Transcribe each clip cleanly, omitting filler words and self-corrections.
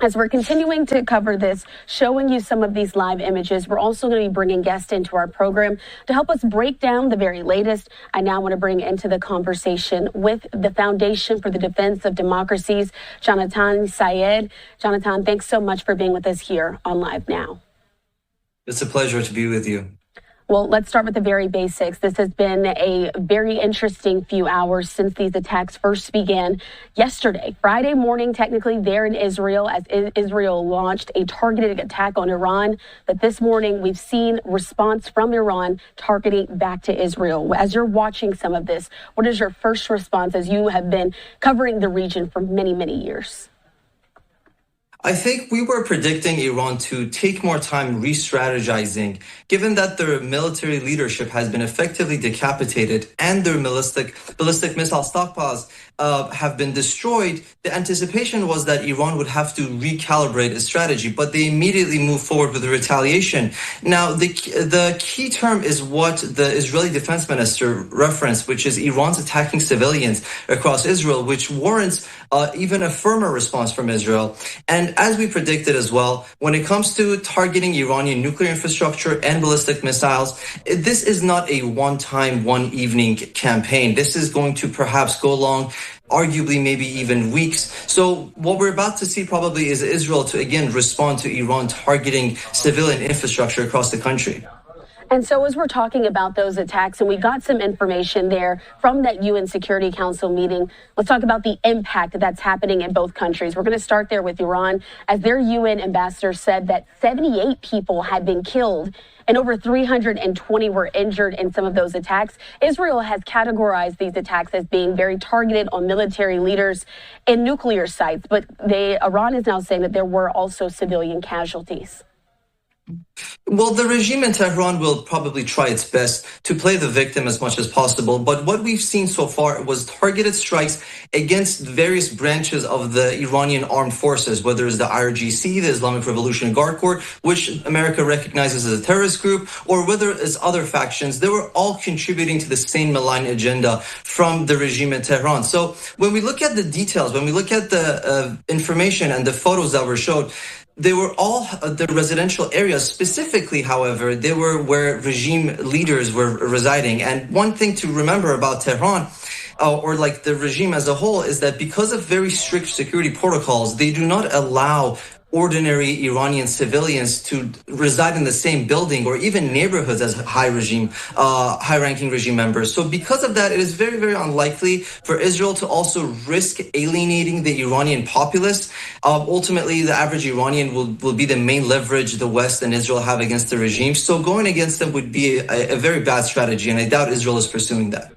As we're continuing to cover this, showing you some of these live images, we're also going to be bringing guests into our program to help us break down the very latest. I now want to bring into the conversation with the Foundation for the Defense of Democracies, Janatan Sayeh. Janatan, thanks so much for being with us here on Live Now. It's a pleasure to be with you. Well, let's start with the very basics. This has been a very interesting few hours since these attacks first began yesterday, Friday morning, technically there in Israel, as Israel launched a targeted attack on Iran. But this morning, we've seen response from Iran targeting back to Israel. As you're watching some of this, what is your first response as you have been covering the region for many, many years? I think we were predicting Iran to take more time re-strategizing, given that their military leadership has been effectively decapitated and their ballistic missile stockpiles have been destroyed. The anticipation was that Iran would have to recalibrate its strategy, but they immediately moved forward with the retaliation. Now, the key term is what the Israeli defense minister referenced, which is Iran's attacking civilians across Israel, which warrants even a firmer response from Israel. And as we predicted as well, when it comes to targeting Iranian nuclear infrastructure and ballistic missiles, this is not a one-time, one-evening campaign. This is going to perhaps go long, arguably maybe even weeks. So what we're about to see probably is Israel to again respond to Iran targeting civilian infrastructure across the country. And so as we're talking about those attacks, and we got some information there from that UN Security Council meeting, let's talk about the impact that's happening in both countries. We're going to start there with Iran, as their UN ambassador said that 78 people had been killed and over 320 were injured in some of those attacks. Israel has categorized these attacks as being very targeted on military leaders and nuclear sites, but Iran is now saying that there were also civilian casualties. Well, the regime in Tehran will probably try its best to play the victim as much as possible. But what we've seen so far was targeted strikes against various branches of the Iranian armed forces, whether it's the IRGC, the Islamic Revolutionary Guard Corps, which America recognizes as a terrorist group, or whether it's other factions. They were all contributing to the same malign agenda from the regime in Tehran. So when we look at the details, when we look at the information and the photos that were showed, they were all the residential areas. Specifically, however, they were where regime leaders were residing. And one thing to remember about Tehran, or like the regime as a whole, is that because of very strict security protocols, they do not allow ordinary Iranian civilians to reside in the same building or even neighborhoods as high-ranking regime members. So because of that, it is very, very unlikely for Israel to also risk alienating the Iranian populace. Ultimately, the average Iranian will be the main leverage the West and Israel have against the regime. So going against them would be a very bad strategy, and I doubt Israel is pursuing that.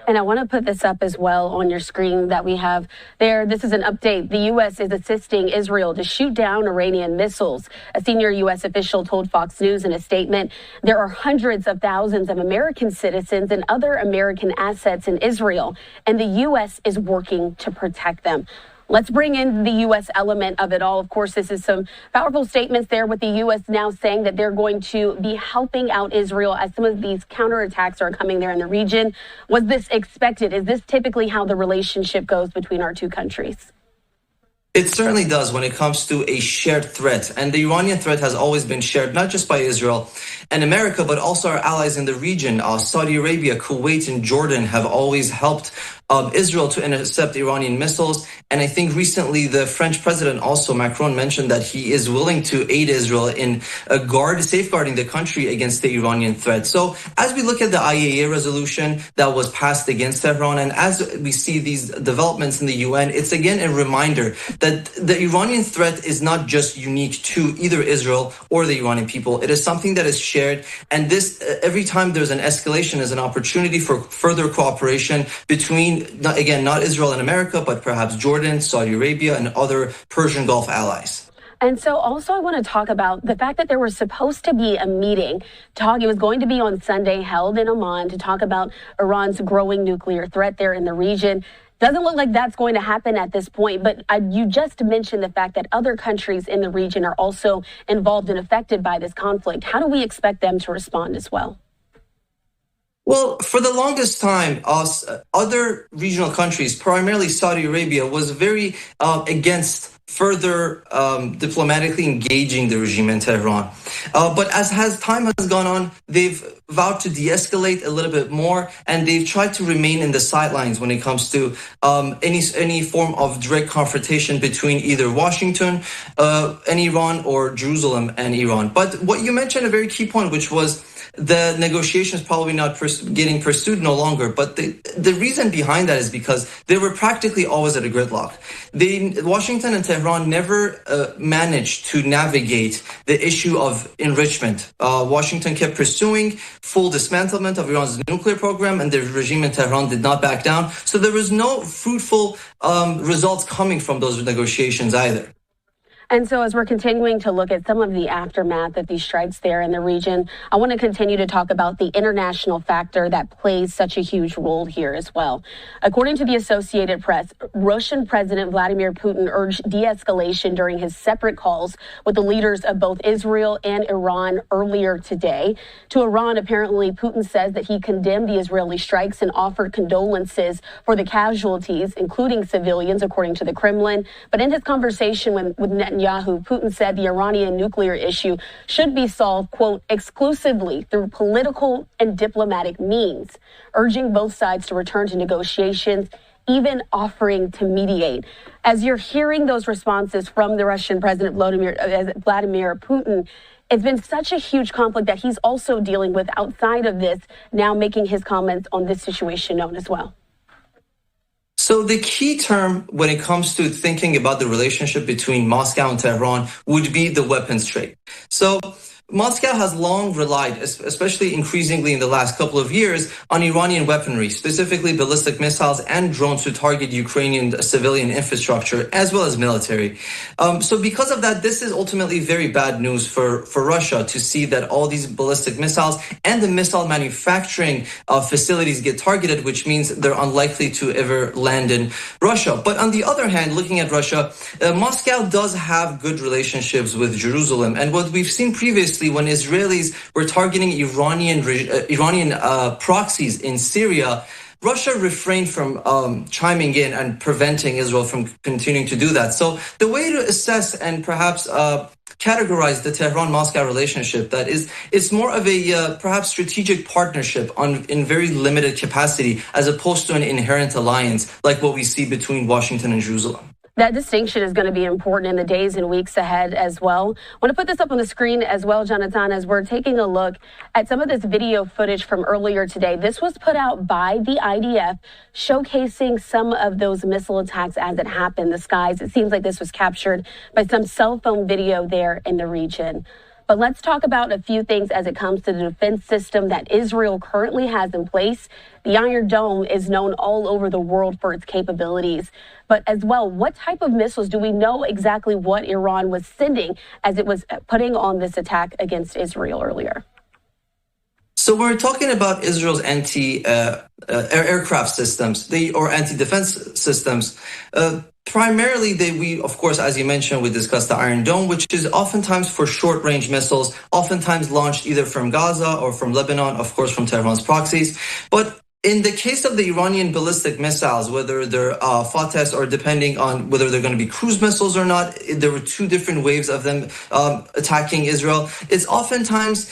And I want to put this up as well on your screen that we have there. This is an update. The U.S. is assisting Israel to shoot down Iranian missiles. A senior U.S. official told Fox News in a statement, there are hundreds of thousands of American citizens and other American assets in Israel, and the U.S. is working to protect them. Let's bring in the U.S. element of it all. Of course, this is some powerful statements there with the U.S. now saying that they're going to be helping out Israel as some of these counterattacks are coming there in the region. Was this expected? Is this typically how the relationship goes between our two countries? It certainly does when it comes to a shared threat. And the Iranian threat has always been shared, not just by Israel and America, but also our allies in the region. Saudi Arabia, Kuwait, and Jordan have always helped Israel to intercept Iranian missiles. And I think recently the French president, also Macron, mentioned that he is willing to aid Israel in safeguarding the country against the Iranian threat. So as we look at the IAEA resolution that was passed against Tehran, and as we see these developments in the UN, it's again a reminder that the Iranian threat is not just unique to either Israel or the Iranian people. It is something that is shared. And this, every time there's an escalation, is an opportunity for further cooperation between, not Israel and America, but perhaps Jordan, Saudi Arabia, and other Persian Gulf allies. And so also I want to talk about the fact that there was supposed to be a meeting. It was going to be on Sunday, held in Amman, to talk about Iran's growing nuclear threat there in the region. Doesn't look like that's going to happen at this point, but you just mentioned the fact that other countries in the region are also involved and affected by this conflict. How do we expect them to respond as well? Well, for the longest time, other regional countries, primarily Saudi Arabia, was very against further diplomatically engaging the regime in Tehran. But as time has gone on, they've vowed to de-escalate a little bit more, and they've tried to remain in the sidelines when it comes to any form of direct confrontation between either Washington and Iran or Jerusalem and Iran. But what you mentioned, a very key point, which was the negotiations probably not getting pursued no longer. But the reason behind that is because they were practically always at a gridlock. Washington and Tehran never managed to navigate the issue of enrichment. Washington kept pursuing full dismantlement of Iran's nuclear program, and the regime in Tehran did not back down. So there was no fruitful results coming from those negotiations either. And so as we're continuing to look at some of the aftermath of these strikes there in the region, I want to continue to talk about the international factor that plays such a huge role here as well. According to the Associated Press, Russian President Vladimir Putin urged de-escalation during his separate calls with the leaders of both Israel and Iran earlier today. To Iran, apparently, Putin says that he condemned the Israeli strikes and offered condolences for the casualties, including civilians, according to the Kremlin. But in his conversation with Netanyahu, Putin said the Iranian nuclear issue should be solved, quote, exclusively through political and diplomatic means, urging both sides to return to negotiations, even offering to mediate. As you're hearing those responses from the Russian President Vladimir Putin, it's been such a huge conflict that he's also dealing with outside of this, now making his comments on this situation known as well. So the key term when it comes to thinking about the relationship between Moscow and Tehran would be the weapons trade. So Moscow has long relied, especially increasingly in the last couple of years, on Iranian weaponry, specifically ballistic missiles and drones to target Ukrainian civilian infrastructure as well as military. So because of that, this is ultimately very bad news for Russia to see that all these ballistic missiles and the missile manufacturing facilities get targeted, which means they're unlikely to ever land in Russia. But on the other hand, looking at Russia, Moscow does have good relationships with Jerusalem. And what we've seen previously, when Israelis were targeting Iranian proxies in Syria, Russia refrained from chiming in and preventing Israel from continuing to do that. So the way to assess and perhaps categorize the Tehran-Moscow relationship, that is, it's more of a perhaps strategic partnership in very limited capacity, as opposed to an inherent alliance like what we see between Washington and Jerusalem. That distinction is going to be important in the days and weeks ahead as well. I want to put this up on the screen as well, Janatan, as we're taking a look at some of this video footage from earlier today. This was put out by the IDF, showcasing some of those missile attacks as it happened. The skies, it seems like this was captured by some cell phone video there in the region. But let's talk about a few things as it comes to the defense system that Israel currently has in place. The Iron Dome is known all over the world for its capabilities. But as well, what type of missiles do we know exactly what Iran was sending as it was putting on this attack against Israel earlier? So we're talking about Israel's anti-aircraft systems, or anti-defense systems. Primarily, we, of course, as you mentioned, we discussed the Iron Dome, which is oftentimes for short-range missiles, oftentimes launched either from Gaza or from Lebanon, of course, from Tehran's proxies. But in the case of the Iranian ballistic missiles, whether they're Fatehs or depending on whether they're going to be cruise missiles or not, there were two different waves of them attacking Israel. It's oftentimes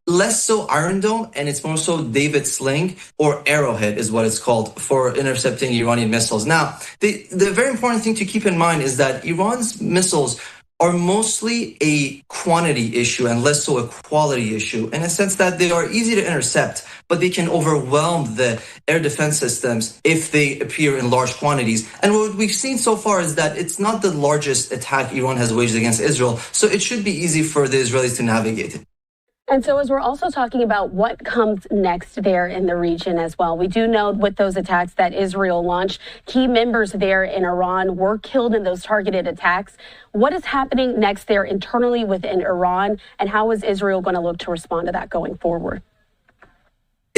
less so Iron Dome, and it's more so David Sling, or Arrowhead is what it's called, for intercepting Iranian missiles. Now, the very important thing to keep in mind is that Iran's missiles are mostly a quantity issue and less so a quality issue, in a sense that they are easy to intercept, but they can overwhelm the air defense systems if they appear in large quantities. And what we've seen so far is that it's not the largest attack Iran has waged against Israel, so it should be easy for the Israelis to navigate it. And so as we're also talking about what comes next there in the region as well, we do know with those attacks that Israel launched, key members there in Iran were killed in those targeted attacks. What is happening next there internally within Iran, and how is Israel going to look to respond to that going forward?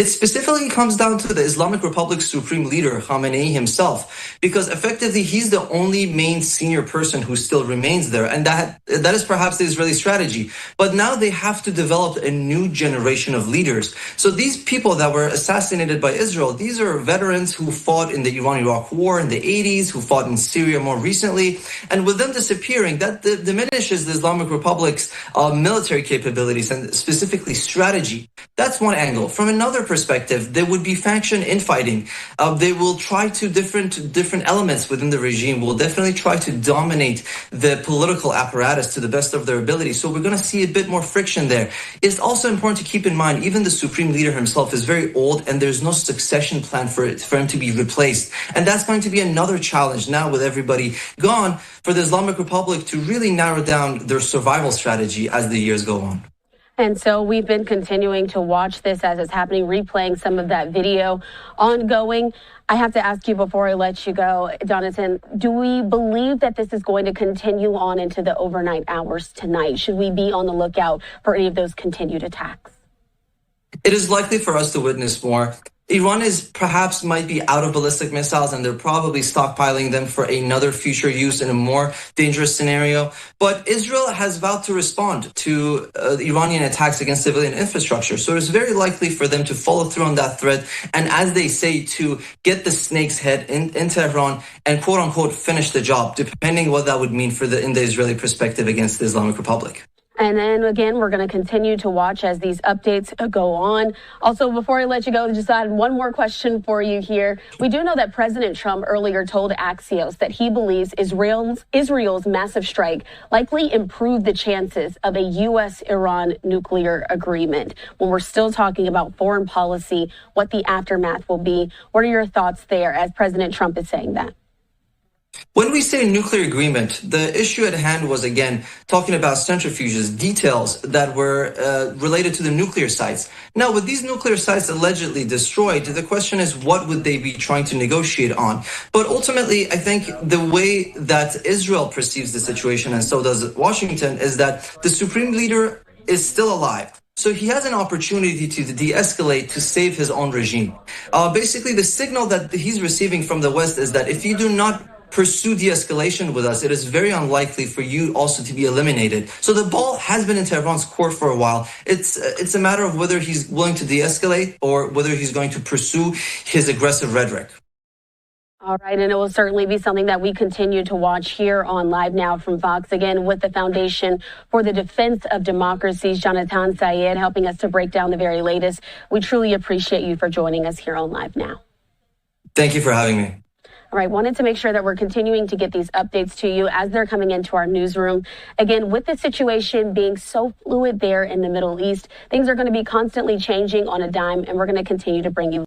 It specifically comes down to the Islamic Republic's supreme leader, Khamenei himself, because effectively he's the only main senior person who still remains there. And that is perhaps the Israeli strategy. But now they have to develop a new generation of leaders. So these people that were assassinated by Israel, these are veterans who fought in the Iran-Iraq war in the 80s, who fought in Syria more recently. And with them disappearing, that diminishes the Islamic Republic's military capabilities and specifically strategy. That's one angle. From another perspective, there would be faction infighting. They will try to different elements within the regime will definitely try to dominate the political apparatus to the best of their ability. So we're going to see a bit more friction there. It's also important to keep in mind, even the supreme leader himself is very old and there's no succession plan for him to be replaced. And that's going to be another challenge now with everybody gone for the Islamic Republic to really narrow down their survival strategy as the years go on. And so we've been continuing to watch this as it's happening, replaying some of that video ongoing. I have to ask you before I let you go, Janatan, do we believe that this is going to continue on into the overnight hours tonight? Should we be on the lookout for any of those continued attacks? It is likely for us to witness more. Iran perhaps might be out of ballistic missiles and they're probably stockpiling them for another future use in a more dangerous scenario. But Israel has vowed to respond to Iranian attacks against civilian infrastructure. So it's very likely for them to follow through on that threat. And as they say, to get the snake's head in Tehran and quote unquote finish the job, depending what that would mean for in the Israeli perspective against the Islamic Republic. And then again, we're going to continue to watch as these updates go on. Also, before I let you go, just add one more question for you here. We do know that President Trump earlier told Axios that he believes Israel's massive strike likely improved the chances of a U.S.-Iran nuclear agreement. When we're still talking about foreign policy, what the aftermath will be. What are your thoughts there as President Trump is saying that? When we say nuclear agreement, the issue at hand was, again, talking about centrifuges, details that were related to the nuclear sites. Now, with these nuclear sites allegedly destroyed, the question is, what would they be trying to negotiate on? But ultimately, I think the way that Israel perceives the situation, and so does Washington, is that the supreme leader is still alive. So he has an opportunity to de-escalate to save his own regime. Basically, the signal that he's receiving from the West is that if you do not pursue de-escalation with us, it is very unlikely for you also to be eliminated. So the ball has been in Tehran's court for a while. It's a matter of whether he's willing to de-escalate or whether he's going to pursue his aggressive rhetoric. All right, and it will certainly be something that we continue to watch here on Live Now from Fox, again, with the Foundation for the Defense of Democracies, Janatan Sayeh, helping us to break down the very latest. We truly appreciate you for joining us here on Live Now. Thank you for having me. All right, wanted to make sure that we're continuing to get these updates to you as they're coming into our newsroom. Again, with the situation being so fluid there in the Middle East, things are going to be constantly changing on a dime, and we're going to continue to bring you